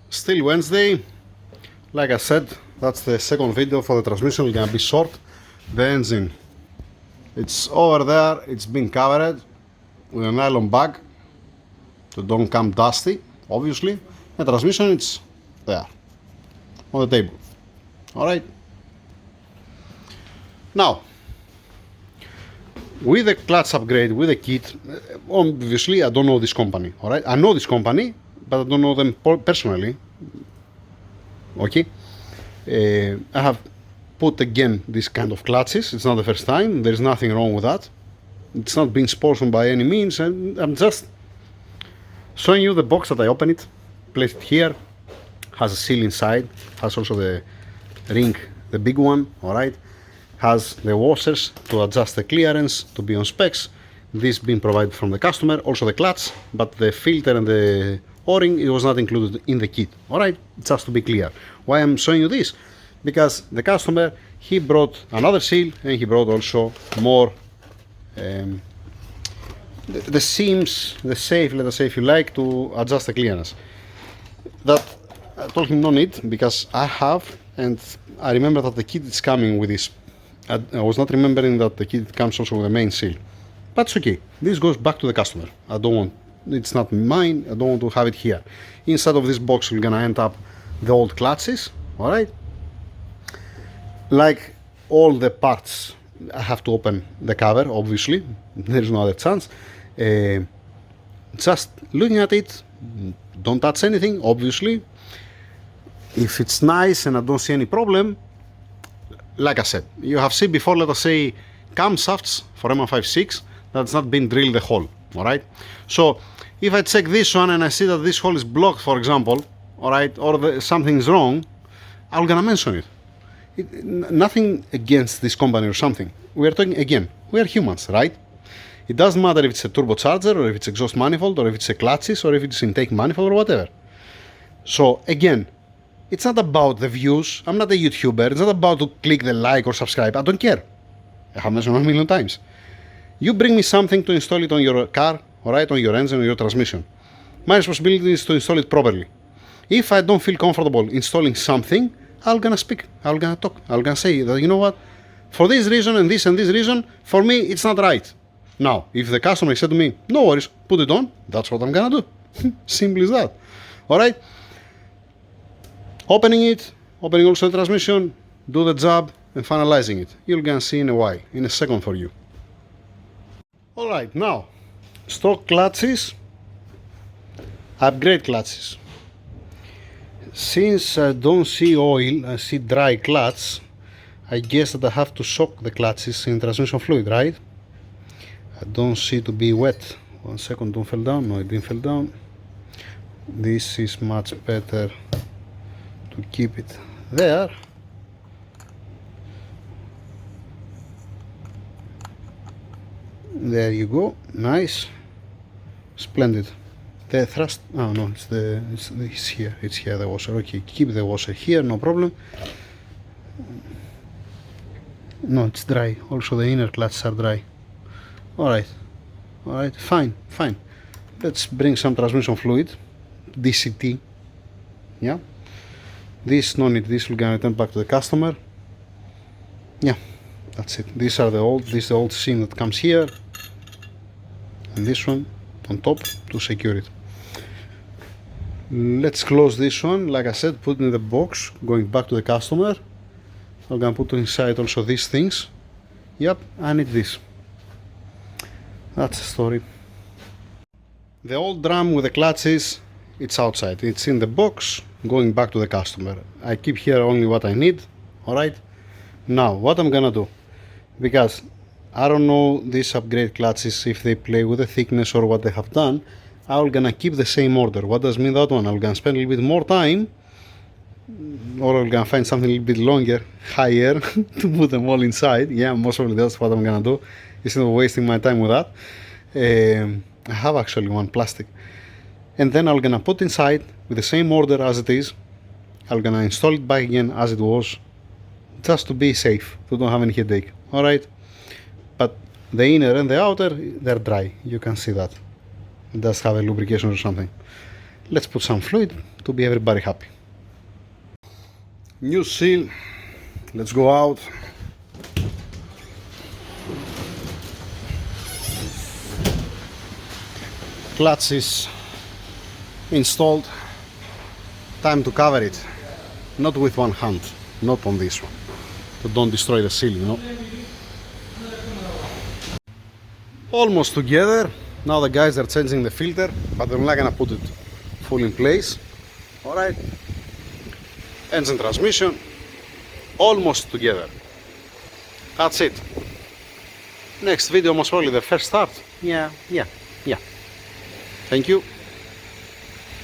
Still Wednesday. Like I said, that's the second video for the transmission. It's gonna be short. The engine, it's over there. It's been covered with a nylon bag to don't come dusty, obviously. The transmission, it's there on the table. All right. Now, with the clutch upgrade, with the kit, obviously I don't know this company. All right, I know this company, but I don't know them personally. Okay, I have put again this kind of clutches. It's not the first time. There's nothing wrong with that. It's not being sponsored by any means, and I'm just showing you the box that I opened it, placed it here. Has a seal inside. Has also the ring, the big one. All right. Has the washers to adjust the clearance to be on specs. This being provided from the customer. Also the clutch, but the filter and the O-ring, it was not included in the kit. All right, just to be clear. Why I'm showing you this? Because the customer, he brought another seal and he brought also more the seams, the safe, let us say if you like, to adjust the clearance. That I told him no need, because I have, and I remember that the kit is coming with this. I was not remembering that the kit comes also with the main seal. But it's okay. This goes back to the customer. I don't want, it's not mine. I don't want to have it here. Inside of this box, we're gonna end up the old clutches. All right. Like all the parts, I have to open the cover. Obviously, there's no other chance. Just looking at it, don't touch anything. Obviously, if it's nice and I don't see any problem. Like I said, you have seen before, let us say, camshafts for M156 that's not been drilled the hole, all right? So if I check this one and I see that this hole is blocked, for example, all right, or something's wrong, I'm gonna mention it. Nothing against this company or something. We are talking, again, we are humans, right? It doesn't matter if it's a turbocharger or if it's exhaust manifold or if it's a clutches or if it's intake manifold or whatever. So again, it's not about the views. I'm not a YouTuber. It's not about to click the like or subscribe. I don't care. I have mentioned 1,000,000 times. You bring me something to install it on your car, all right, on your engine or your transmission. My responsibility is to install it properly. If I don't feel comfortable installing something, I'm gonna speak. I'm gonna talk. I'm gonna say that, you know what, for this reason and this reason, for me, it's not right. Now, if the customer said to me, no worries, put it on, that's what I'm gonna do. Simple as that. All right. Opening it, opening also the transmission, do the job, and finalizing it. You're gonna see in a while, in a second for you. Alright, now, stock clutches, upgrade clutches. Since I don't see oil, I see dry clutch, I guess that I have to soak the clutches in transmission fluid, right? I don't see it to be wet. 1 second, don't fall down. No, it didn't fall down. This is much better. To keep it there. There you go. Nice. Splendid. The thrust, oh no, it's here. It's here, the washer. Okay, keep the washer here, no problem. No, it's dry. Also the inner clutches are dry. Alright. Alright, fine. Let's bring some transmission fluid. DCT. Yeah. This, no need, this we're gonna return back to the customer. Yeah, that's it. These are this is the old seam that comes here. And this one on top to secure it. Let's close this one, like I said, put it in the box, going back to the customer. I'm gonna put inside also these things. Yep, I need this. That's the story. The old drum with the clutches, it's outside. It's in the box, going back to the customer. I keep here only what I need. All right. Now, what I'm gonna do, because I don't know these upgrade clutches if they play with the thickness or what they have done, I'm gonna keep the same order. What does mean that one? I'm gonna spend a little bit more time, or I'm gonna find something a little bit longer, higher, to put them all inside. Yeah, most probably that's what I'm gonna do, instead of wasting my time with that. I have actually one plastic. And then I'm gonna put inside with the same order as it is. I'm gonna install it back again as it was, just to be safe, to don't have any headache. All right. But the inner and the outer, they're dry. You can see that. It does have a lubrication or something. let's put some fluid to be everybody happy. New seal, let's go out. Clutch is installed. Time to cover it, not with one hand, not on this one, so don't destroy the seal, you know. Almost together. Now the guys are changing the filter, but they're not gonna put it full in place. Alright, engine transmission almost together. That's it. Next video, most probably the first start. Yeah. Thank you.